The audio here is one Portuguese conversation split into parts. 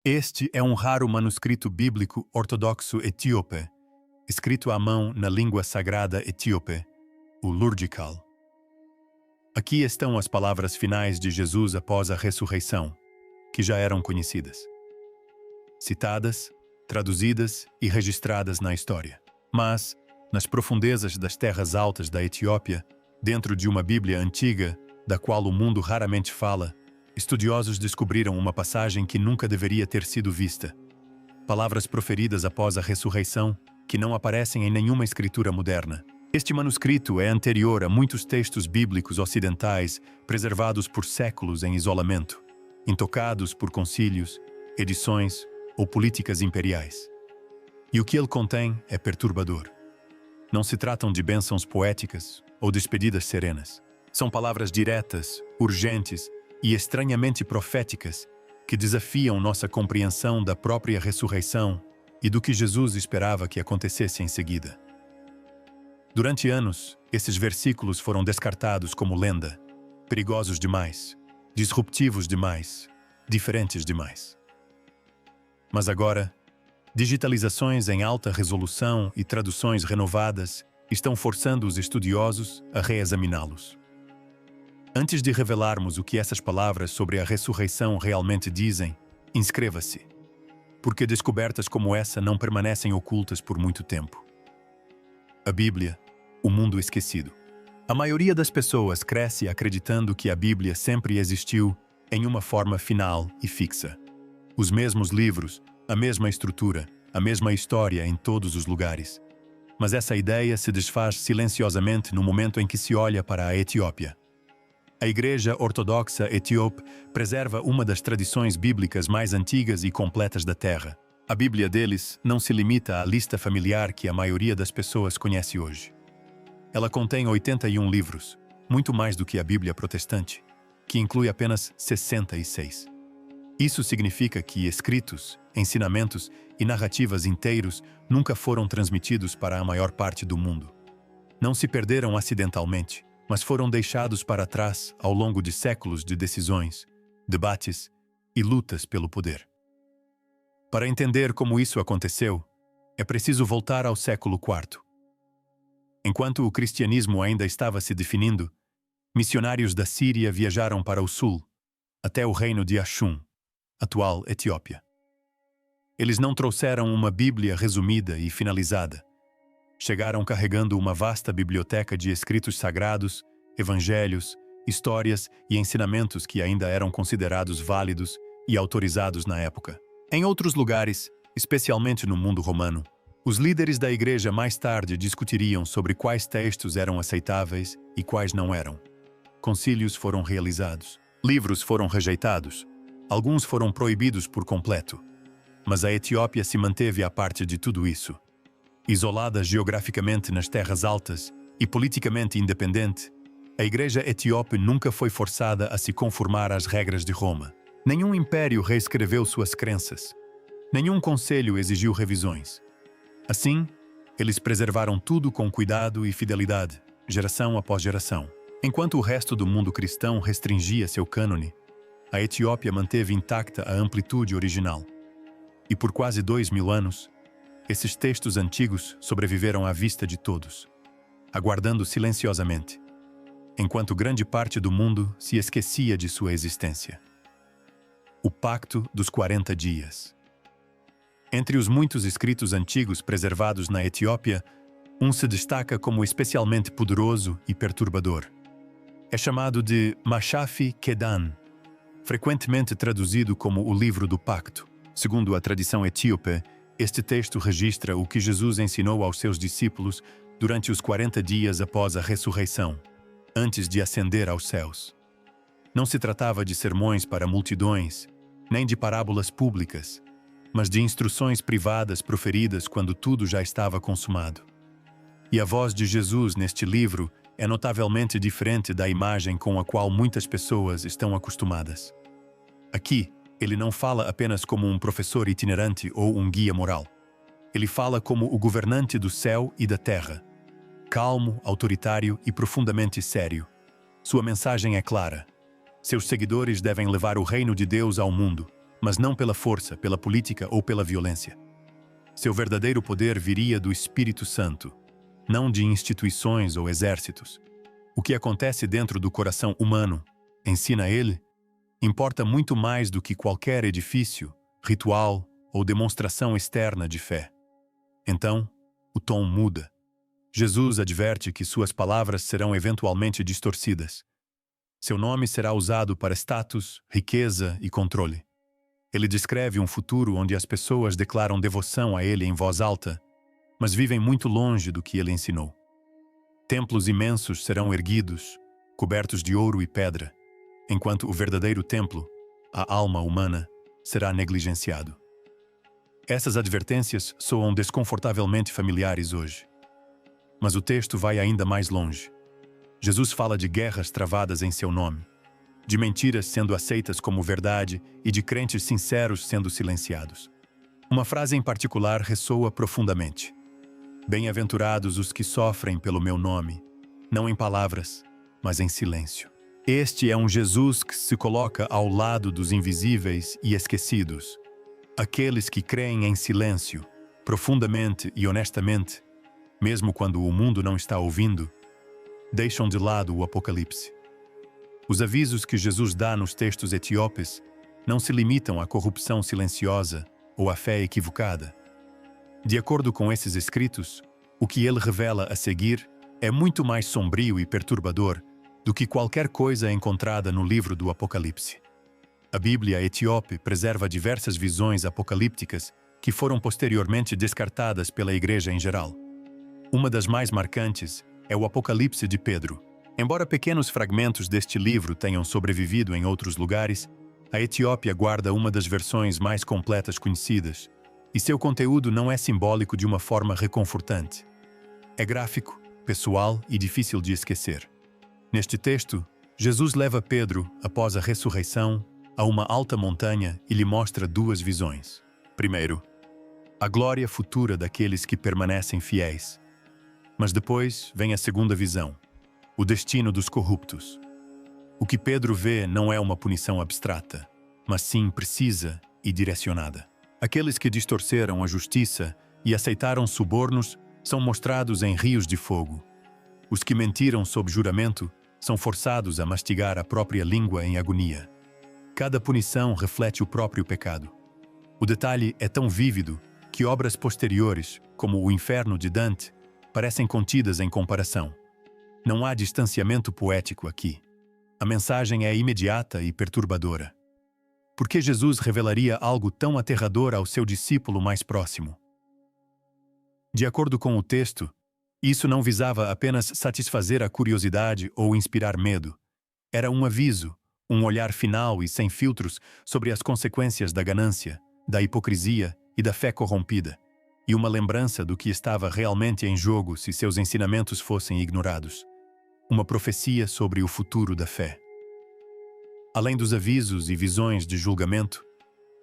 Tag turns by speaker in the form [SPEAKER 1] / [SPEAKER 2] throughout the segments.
[SPEAKER 1] Este é um raro manuscrito bíblico ortodoxo etíope, escrito à mão na língua sagrada etíope, o Liturgical. Aqui estão as palavras finais de Jesus após a ressurreição, que já eram conhecidas, citadas, traduzidas e registradas na história. Mas, nas profundezas das terras altas da Etiópia, dentro de uma Bíblia antiga, da qual o mundo raramente fala, estudiosos descobriram uma passagem que nunca deveria ter sido vista. Palavras proferidas após a ressurreição que não aparecem em nenhuma escritura moderna. Este manuscrito é anterior a muitos textos bíblicos ocidentais preservados por séculos em isolamento, intocados por concílios, edições ou políticas imperiais. E o que ele contém é perturbador. Não se tratam de bênçãos poéticas ou despedidas serenas. São palavras diretas, urgentes e estranhamente proféticas que desafiam nossa compreensão da própria ressurreição e do que Jesus esperava que acontecesse em seguida. Durante anos, esses versículos foram descartados como lenda, perigosos demais, disruptivos demais, diferentes demais. Mas agora, digitalizações em alta resolução e traduções renovadas estão forçando os estudiosos a reexaminá-los. Antes de revelarmos o que essas palavras sobre a ressurreição realmente dizem, inscreva-se, porque descobertas como essa não permanecem ocultas por muito tempo. A Bíblia, o mundo esquecido. A maioria das pessoas cresce acreditando que a Bíblia sempre existiu em uma forma final e fixa. Os mesmos livros, a mesma estrutura, a mesma história em todos os lugares. Mas essa ideia se desfaz silenciosamente no momento em que se olha para a Etiópia. A Igreja Ortodoxa Etíope preserva uma das tradições bíblicas mais antigas e completas da Terra. A Bíblia deles não se limita à lista familiar que a maioria das pessoas conhece hoje. Ela contém 81 livros, muito mais do que a Bíblia protestante, que inclui apenas 66. Isso significa que escritos, ensinamentos e narrativas inteiros nunca foram transmitidos para a maior parte do mundo. Não se perderam acidentalmente, mas foram deixados para trás ao longo de séculos de decisões, debates e lutas pelo poder. Para entender como isso aconteceu, é preciso voltar ao século IV. Enquanto o cristianismo ainda estava se definindo, missionários da Síria viajaram para o sul, até o reino de Ashum, atual Etiópia. Eles não trouxeram uma Bíblia resumida e finalizada. Chegaram carregando uma vasta biblioteca de escritos sagrados, evangelhos, histórias e ensinamentos que ainda eram considerados válidos e autorizados na época. Em outros lugares, especialmente no mundo romano, os líderes da igreja mais tarde discutiriam sobre quais textos eram aceitáveis e quais não eram. Concílios foram realizados, livros foram rejeitados, alguns foram proibidos por completo. Mas a Etiópia se manteve à parte de tudo isso. Isolada geograficamente nas terras altas e politicamente independente, a Igreja Etíope nunca foi forçada a se conformar às regras de Roma. Nenhum império reescreveu suas crenças. Nenhum conselho exigiu revisões. Assim, eles preservaram tudo com cuidado e fidelidade, geração após geração. Enquanto o resto do mundo cristão restringia seu cânone, a Etiópia manteve intacta a amplitude original. E por quase 2000 anos, esses textos antigos sobreviveram à vista de todos, aguardando silenciosamente, enquanto grande parte do mundo se esquecia de sua existência. O Pacto dos 40 Dias. Entre os muitos escritos antigos preservados na Etiópia, um se destaca como especialmente poderoso e perturbador. É chamado de Mashafi Kedan, frequentemente traduzido como o Livro do Pacto. Segundo a tradição etíope, este texto registra o que Jesus ensinou aos seus discípulos durante os 40 dias após a ressurreição, antes de ascender aos céus. Não se tratava de sermões para multidões, nem de parábolas públicas, mas de instruções privadas proferidas quando tudo já estava consumado. E a voz de Jesus neste livro é notavelmente diferente da imagem com a qual muitas pessoas estão acostumadas. Aqui, ele não fala apenas como um professor itinerante ou um guia moral. Ele fala como o governante do céu e da terra, calmo, autoritário e profundamente sério. Sua mensagem é clara. Seus seguidores devem levar o reino de Deus ao mundo, mas não pela força, pela política ou pela violência. Seu verdadeiro poder viria do Espírito Santo, não de instituições ou exércitos. O que acontece dentro do coração humano, ensina ele, importa muito mais do que qualquer edifício, ritual ou demonstração externa de fé. Então, o tom muda. Jesus adverte que suas palavras serão eventualmente distorcidas. Seu nome será usado para status, riqueza e controle. Ele descreve um futuro onde as pessoas declaram devoção a ele em voz alta, mas vivem muito longe do que ele ensinou. Templos imensos serão erguidos, cobertos de ouro e pedra, enquanto o verdadeiro templo, a alma humana, será negligenciado. Essas advertências soam desconfortavelmente familiares hoje. Mas o texto vai ainda mais longe. Jesus fala de guerras travadas em seu nome, de mentiras sendo aceitas como verdade e de crentes sinceros sendo silenciados. Uma frase em particular ressoa profundamente. Bem-aventurados os que sofrem pelo meu nome, não em palavras, mas em silêncio. Este é um Jesus que se coloca ao lado dos invisíveis e esquecidos. Aqueles que creem em silêncio, profundamente e honestamente, mesmo quando o mundo não está ouvindo, deixam de lado o Apocalipse. Os avisos que Jesus dá nos textos etíopes não se limitam à corrupção silenciosa ou à fé equivocada. De acordo com esses escritos, o que ele revela a seguir é muito mais sombrio e perturbador do que qualquer coisa encontrada no livro do Apocalipse. A Bíblia etíope preserva diversas visões apocalípticas que foram posteriormente descartadas pela Igreja em geral. Uma das mais marcantes é o Apocalipse de Pedro. Embora pequenos fragmentos deste livro tenham sobrevivido em outros lugares, a Etiópia guarda uma das versões mais completas conhecidas, e seu conteúdo não é simbólico de uma forma reconfortante. É gráfico, pessoal e difícil de esquecer. Neste texto, Jesus leva Pedro, após a ressurreição, a uma alta montanha e lhe mostra duas visões. Primeiro, a glória futura daqueles que permanecem fiéis. Mas depois vem a segunda visão, o destino dos corruptos. O que Pedro vê não é uma punição abstrata, mas sim precisa e direcionada. Aqueles que distorceram a justiça e aceitaram subornos são mostrados em rios de fogo. Os que mentiram sob juramento são forçados a mastigar a própria língua em agonia. Cada punição reflete o próprio pecado. O detalhe é tão vívido que obras posteriores, como o Inferno de Dante, parecem contidas em comparação. Não há distanciamento poético aqui. A mensagem é imediata e perturbadora. Por que Jesus revelaria algo tão aterrador ao seu discípulo mais próximo? De acordo com o texto, isso não visava apenas satisfazer a curiosidade ou inspirar medo. Era um aviso, um olhar final e sem filtros sobre as consequências da ganância, da hipocrisia e da fé corrompida, e uma lembrança do que estava realmente em jogo se seus ensinamentos fossem ignorados. Uma profecia sobre o futuro da fé. Além dos avisos e visões de julgamento,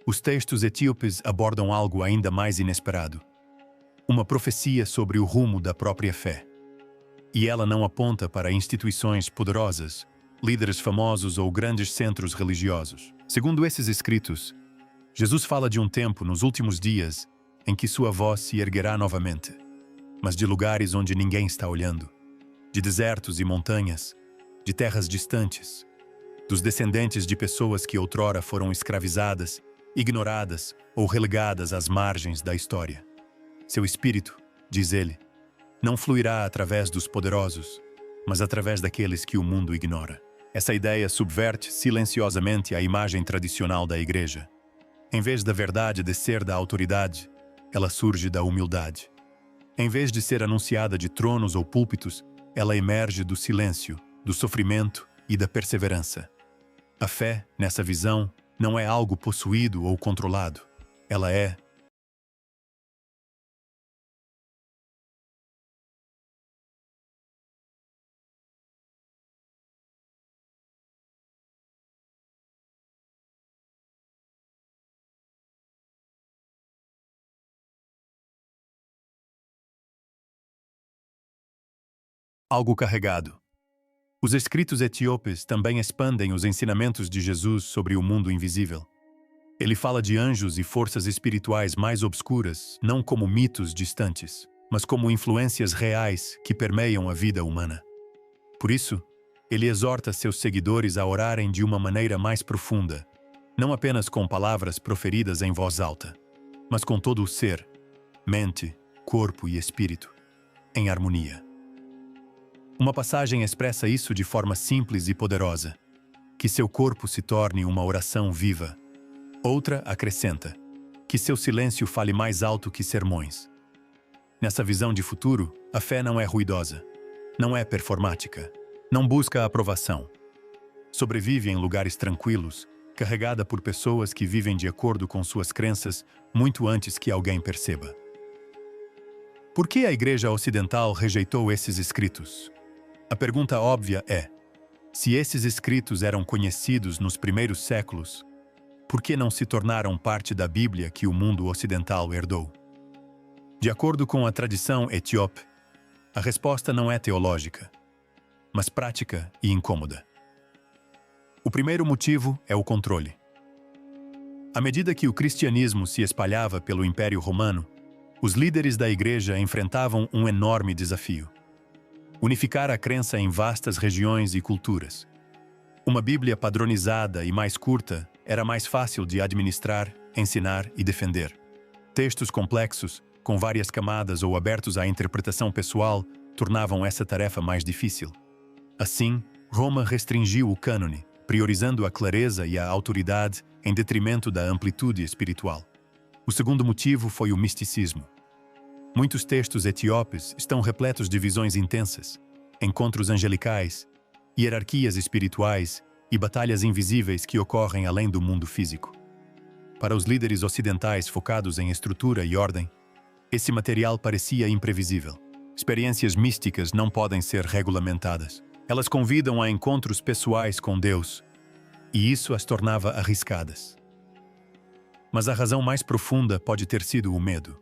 [SPEAKER 1] os textos etíopes abordam algo ainda mais inesperado. Uma profecia sobre o rumo da própria fé. E ela não aponta para instituições poderosas, líderes famosos ou grandes centros religiosos. Segundo esses escritos, Jesus fala de um tempo nos últimos dias em que sua voz se erguerá novamente, mas de lugares onde ninguém está olhando, de desertos e montanhas, de terras distantes, dos descendentes de pessoas que outrora foram escravizadas, ignoradas ou relegadas às margens da história. Seu espírito, diz ele, não fluirá através dos poderosos, mas através daqueles que o mundo ignora. Essa ideia subverte silenciosamente a imagem tradicional da igreja. Em vez da verdade descer da autoridade, ela surge da humildade. Em vez de ser anunciada de tronos ou púlpitos, ela emerge do silêncio, do sofrimento e da perseverança. A fé, nessa visão, não é algo possuído ou controlado. Ela é algo carregado. Os escritos etíopes também expandem os ensinamentos de Jesus sobre o mundo invisível. Ele fala de anjos e forças espirituais mais obscuras, não como mitos distantes, mas como influências reais que permeiam a vida humana. Por isso, ele exorta seus seguidores a orarem de uma maneira mais profunda, não apenas com palavras proferidas em voz alta, mas com todo o ser, mente, corpo e espírito, em harmonia. Uma passagem expressa isso de forma simples e poderosa: que seu corpo se torne uma oração viva. Outra acrescenta: que seu silêncio fale mais alto que sermões. Nessa visão de futuro, a fé não é ruidosa, não é performática, não busca aprovação. Sobrevive em lugares tranquilos, carregada por pessoas que vivem de acordo com suas crenças muito antes que alguém perceba. Por que a Igreja Ocidental rejeitou esses escritos? A pergunta óbvia é: se esses escritos eram conhecidos nos primeiros séculos, por que não se tornaram parte da Bíblia que o mundo ocidental herdou? De acordo com a tradição etíope, a resposta não é teológica, mas prática e incômoda. O primeiro motivo é o controle. À medida que o cristianismo se espalhava pelo Império Romano, os líderes da Igreja enfrentavam um enorme desafio: unificar a crença em vastas regiões e culturas. Uma Bíblia padronizada e mais curta era mais fácil de administrar, ensinar e defender. Textos complexos, com várias camadas ou abertos à interpretação pessoal, tornavam essa tarefa mais difícil. Assim, Roma restringiu o cânone, priorizando a clareza e a autoridade em detrimento da amplitude espiritual. O segundo motivo foi o misticismo. Muitos textos etíopes estão repletos de visões intensas, encontros angelicais, hierarquias espirituais e batalhas invisíveis que ocorrem além do mundo físico. Para os líderes ocidentais focados em estrutura e ordem, esse material parecia imprevisível. Experiências místicas não podem ser regulamentadas. Elas convidam a encontros pessoais com Deus, e isso as tornava arriscadas. Mas a razão mais profunda pode ter sido o medo.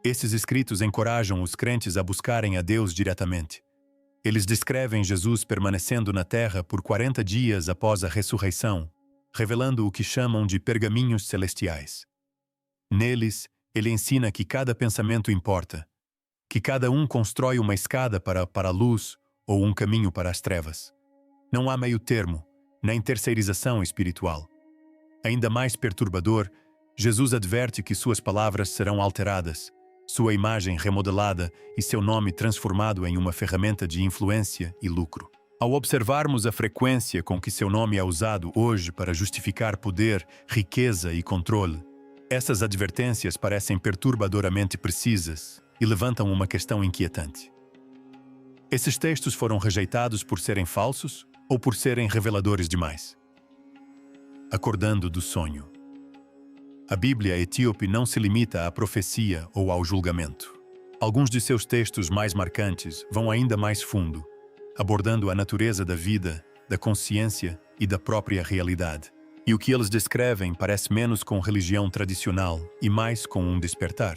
[SPEAKER 1] Esses escritos encorajam os crentes a buscarem a Deus diretamente. Eles descrevem Jesus permanecendo na terra por 40 dias após a ressurreição, revelando o que chamam de pergaminhos celestiais. Neles, ele ensina que cada pensamento importa, que cada um constrói uma escada para a luz ou um caminho para as trevas. Não há meio termo, nem terceirização espiritual. Ainda mais perturbador, Jesus adverte que suas palavras serão alteradas, sua imagem remodelada e seu nome transformado em uma ferramenta de influência e lucro. Ao observarmos a frequência com que seu nome é usado hoje para justificar poder, riqueza e controle, essas advertências parecem perturbadoramente precisas e levantam uma questão inquietante. Esses textos foram rejeitados por serem falsos ou por serem reveladores demais? Acordando do sonho. A Bíblia etíope não se limita à profecia ou ao julgamento. Alguns de seus textos mais marcantes vão ainda mais fundo, abordando a natureza da vida, da consciência e da própria realidade. E o que eles descrevem parece menos com religião tradicional e mais com um despertar.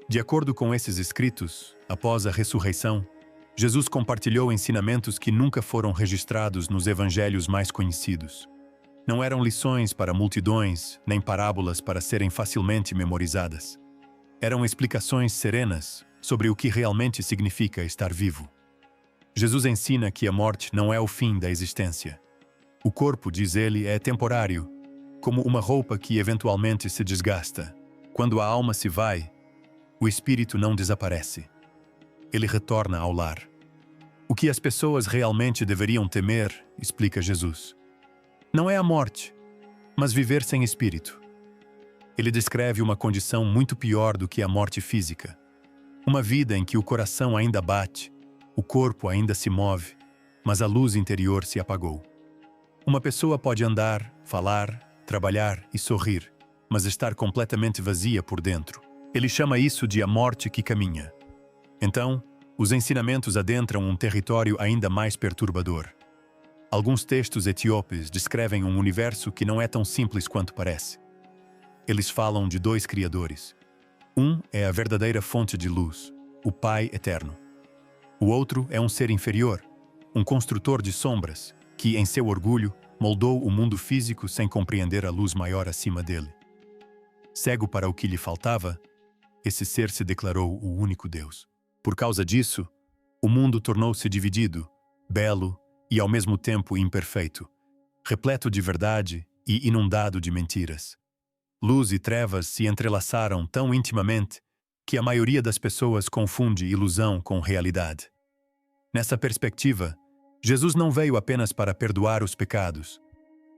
[SPEAKER 1] De acordo com esses escritos, após a ressurreição, Jesus compartilhou ensinamentos que nunca foram registrados nos evangelhos mais conhecidos. Não eram lições para multidões, nem parábolas para serem facilmente memorizadas. Eram explicações serenas sobre o que realmente significa estar vivo. Jesus ensina que a morte não é o fim da existência. O corpo, diz ele, é temporário, como uma roupa que eventualmente se desgasta. Quando a alma se vai, o espírito não desaparece. Ele retorna ao lar. O que as pessoas realmente deveriam temer, explica Jesus, não é a morte, mas viver sem espírito. Ele descreve uma condição muito pior do que a morte física. Uma vida em que o coração ainda bate, o corpo ainda se move, mas a luz interior se apagou. Uma pessoa pode andar, falar, trabalhar e sorrir, mas estar completamente vazia por dentro. Ele chama isso de a morte que caminha. Então, os ensinamentos adentram um território ainda mais perturbador. Alguns textos etíopes descrevem um universo que não é tão simples quanto parece. Eles falam de dois criadores. Um é a verdadeira fonte de luz, o Pai eterno. O outro é um ser inferior, um construtor de sombras, que, em seu orgulho, moldou o mundo físico sem compreender a luz maior acima dele. Cego para o que lhe faltava, esse ser se declarou o único Deus. Por causa disso, o mundo tornou-se dividido, belo e ao mesmo tempo imperfeito, repleto de verdade e inundado de mentiras. Luz e trevas se entrelaçaram tão intimamente que a maioria das pessoas confunde ilusão com realidade. Nessa perspectiva, Jesus não veio apenas para perdoar os pecados.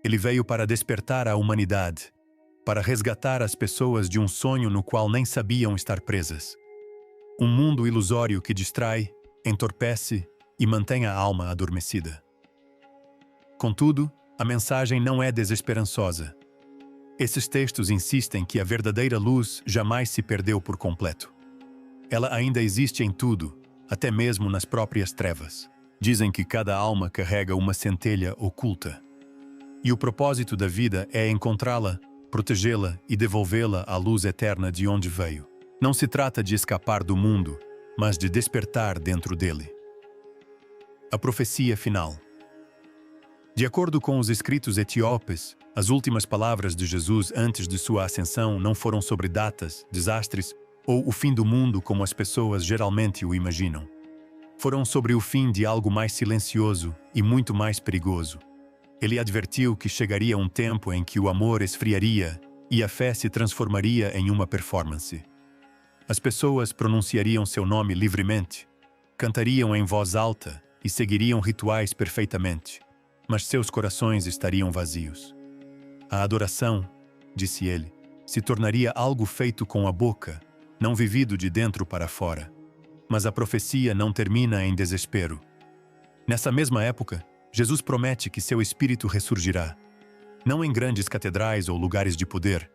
[SPEAKER 1] Ele veio para despertar a humanidade, para resgatar as pessoas de um sonho no qual nem sabiam estar presas. Um mundo ilusório que distrai, entorpece e mantém a alma adormecida. Contudo, a mensagem não é desesperançosa. Esses textos insistem que a verdadeira luz jamais se perdeu por completo. Ela ainda existe em tudo, até mesmo nas próprias trevas. Dizem que cada alma carrega uma centelha oculta. E o propósito da vida é encontrá-la, protegê-la e devolvê-la à luz eterna de onde veio. Não se trata de escapar do mundo, mas de despertar dentro dele. A profecia final. De acordo com os escritos etíopes, as últimas palavras de Jesus antes de sua ascensão não foram sobre datas, desastres ou o fim do mundo como as pessoas geralmente o imaginam. Foram sobre o fim de algo mais silencioso e muito mais perigoso. Ele advertiu que chegaria um tempo em que o amor esfriaria e a fé se transformaria em uma performance. As pessoas pronunciariam seu nome livremente, cantariam em voz alta e seguiriam rituais perfeitamente, mas seus corações estariam vazios. A adoração, disse ele, se tornaria algo feito com a boca, não vivido de dentro para fora. Mas a profecia não termina em desespero. Nessa mesma época, Jesus promete que seu espírito ressurgirá, não em grandes catedrais ou lugares de poder,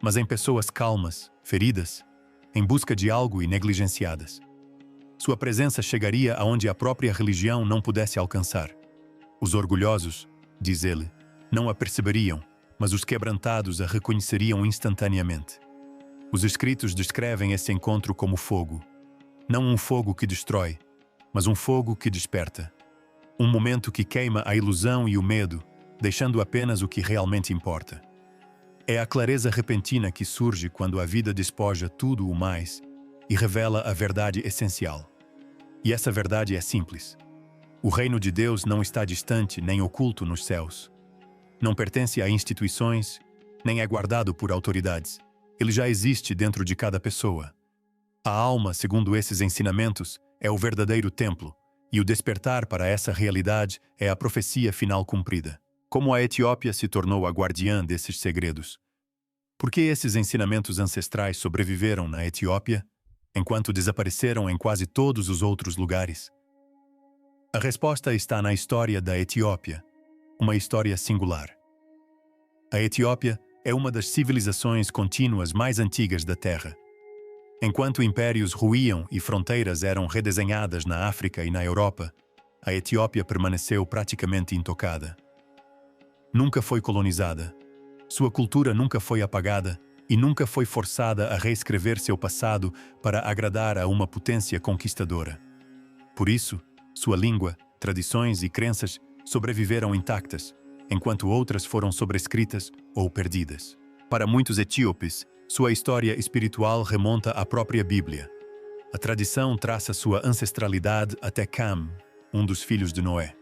[SPEAKER 1] mas em pessoas calmas, feridas, em busca de algo e negligenciadas. Sua presença chegaria aonde a própria religião não pudesse alcançar. Os orgulhosos, diz ele, não a perceberiam, mas os quebrantados a reconheceriam instantaneamente. Os escritos descrevem esse encontro como fogo. Não um fogo que destrói, mas um fogo que desperta. Um momento que queima a ilusão e o medo, deixando apenas o que realmente importa. É a clareza repentina que surge quando a vida despoja tudo o mais e revela a verdade essencial. E essa verdade é simples. O reino de Deus não está distante nem oculto nos céus. Não pertence a instituições, nem é guardado por autoridades. Ele já existe dentro de cada pessoa. A alma, segundo esses ensinamentos, é o verdadeiro templo, e o despertar para essa realidade é a profecia final cumprida. Como a Etiópia se tornou a guardiã desses segredos? Por que esses ensinamentos ancestrais sobreviveram na Etiópia, enquanto desapareceram em quase todos os outros lugares? A resposta está na história da Etiópia, uma história singular. A Etiópia é uma das civilizações contínuas mais antigas da Terra. Enquanto impérios ruíam e fronteiras eram redesenhadas na África e na Europa, a Etiópia permaneceu praticamente intocada. Nunca foi colonizada. Sua cultura nunca foi apagada e nunca foi forçada a reescrever seu passado para agradar a uma potência conquistadora. Por isso, sua língua, tradições e crenças sobreviveram intactas, enquanto outras foram sobrescritas ou perdidas. Para muitos etíopes, sua história espiritual remonta à própria Bíblia. A tradição traça sua ancestralidade até Cam, um dos filhos de Noé.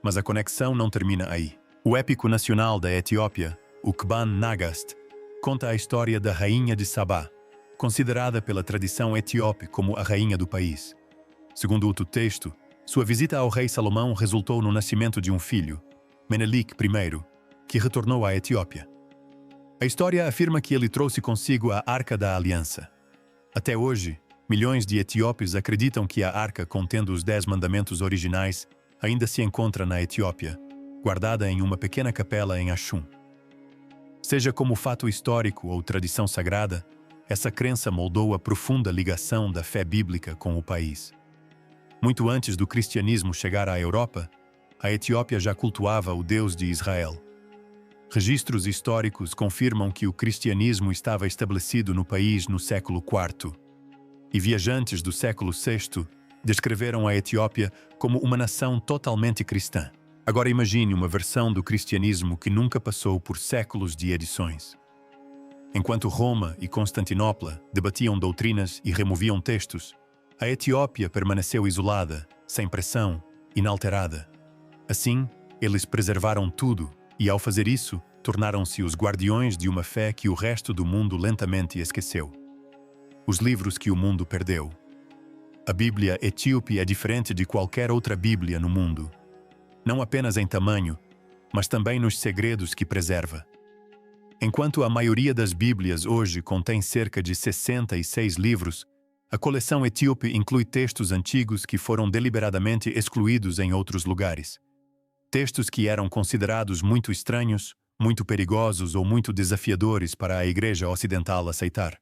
[SPEAKER 1] Mas a conexão não termina aí. O épico nacional da Etiópia, o Kban Nagast, conta a história da rainha de Sabá, considerada pela tradição etíope como a rainha do país. Segundo o texto, sua visita ao rei Salomão resultou no nascimento de um filho, Menelik I, que retornou à Etiópia. A história afirma que ele trouxe consigo a Arca da Aliança. Até hoje, milhões de etíopes acreditam que a arca contendo os 10 mandamentos originais ainda se encontra na Etiópia, guardada em uma pequena capela em Axum. Seja como fato histórico ou tradição sagrada, essa crença moldou a profunda ligação da fé bíblica com o país. Muito antes do cristianismo chegar à Europa, a Etiópia já cultuava o Deus de Israel. Registros históricos confirmam que o cristianismo estava estabelecido no país no século IV. E viajantes do século VI descreveram a Etiópia como uma nação totalmente cristã. Agora imagine uma versão do cristianismo que nunca passou por séculos de edições. Enquanto Roma e Constantinopla debatiam doutrinas e removiam textos, a Etiópia permaneceu isolada, sem pressão, inalterada. Assim, eles preservaram tudo e, ao fazer isso, tornaram-se os guardiões de uma fé que o resto do mundo lentamente esqueceu. Os livros que o mundo perdeu. A Bíblia etíope é diferente de qualquer outra Bíblia no mundo. Não apenas em tamanho, mas também nos segredos que preserva. Enquanto a maioria das Bíblias hoje contém cerca de 66 livros, a coleção etíope inclui textos antigos que foram deliberadamente excluídos em outros lugares. Textos que eram considerados muito estranhos, muito perigosos ou muito desafiadores para a Igreja Ocidental aceitar.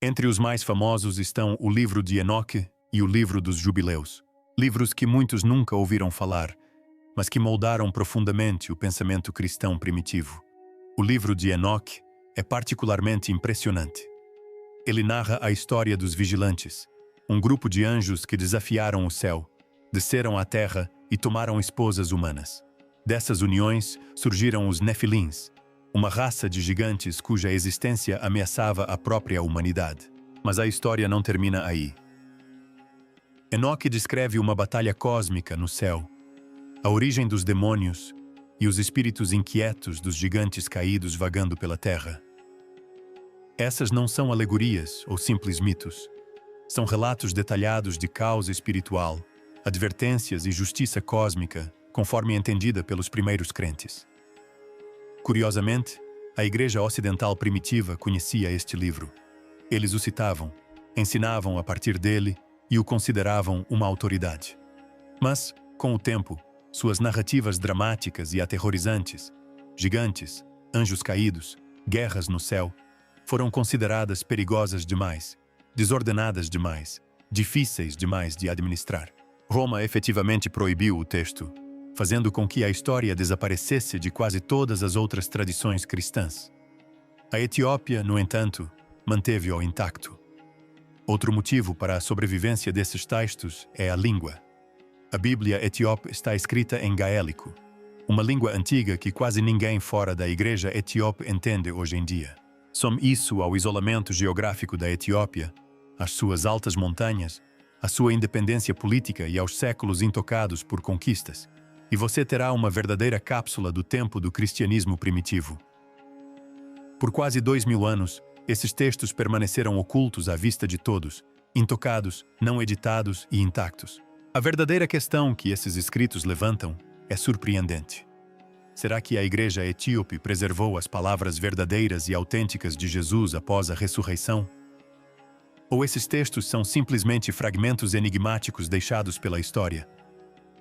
[SPEAKER 1] Entre os mais famosos estão o livro de Enoque e o livro dos Jubileus, livros que muitos nunca ouviram falar, mas que moldaram profundamente o pensamento cristão primitivo. O livro de Enoque é particularmente impressionante. Ele narra a história dos vigilantes, um grupo de anjos que desafiaram o céu, desceram à terra e tomaram esposas humanas. Dessas uniões surgiram os Nefilins, uma raça de gigantes cuja existência ameaçava a própria humanidade. Mas a história não termina aí. Enoque descreve uma batalha cósmica no céu, a origem dos demônios e os espíritos inquietos dos gigantes caídos vagando pela terra. Essas não são alegorias ou simples mitos. São relatos detalhados de causa espiritual, advertências e justiça cósmica, conforme entendida pelos primeiros crentes. Curiosamente, a Igreja Ocidental primitiva conhecia este livro. Eles o citavam, ensinavam a partir dele e o consideravam uma autoridade. Mas, com o tempo, suas narrativas dramáticas e aterrorizantes, gigantes, anjos caídos, guerras no céu, foram consideradas perigosas demais, desordenadas demais, difíceis demais de administrar. Roma efetivamente proibiu o texto, fazendo com que a história desaparecesse de quase todas as outras tradições cristãs. A Etiópia, no entanto, manteve-o intacto. Outro motivo para a sobrevivência desses textos é a língua. A Bíblia etíope está escrita em gaélico, uma língua antiga que quase ninguém fora da Igreja etíope entende hoje em dia. Some isso ao isolamento geográfico da Etiópia, às suas altas montanhas, à sua independência política e aos séculos intocados por conquistas, e você terá uma verdadeira cápsula do tempo do cristianismo primitivo. Por quase 2000 anos, esses textos permaneceram ocultos à vista de todos, intocados, não editados e intactos. A verdadeira questão que esses escritos levantam é surpreendente. Será que a Igreja etíope preservou as palavras verdadeiras e autênticas de Jesus após a ressurreição? Ou esses textos são simplesmente fragmentos enigmáticos deixados pela história?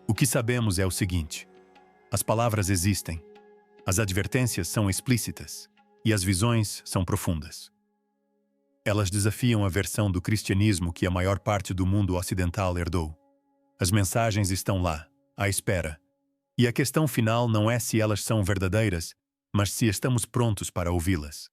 [SPEAKER 1] O que sabemos é o seguinte: as palavras existem, as advertências são explícitas e as visões são profundas. Elas desafiam a versão do cristianismo que a maior parte do mundo ocidental herdou. As mensagens estão lá, à espera. E a questão final não é se elas são verdadeiras, mas se estamos prontos para ouvi-las.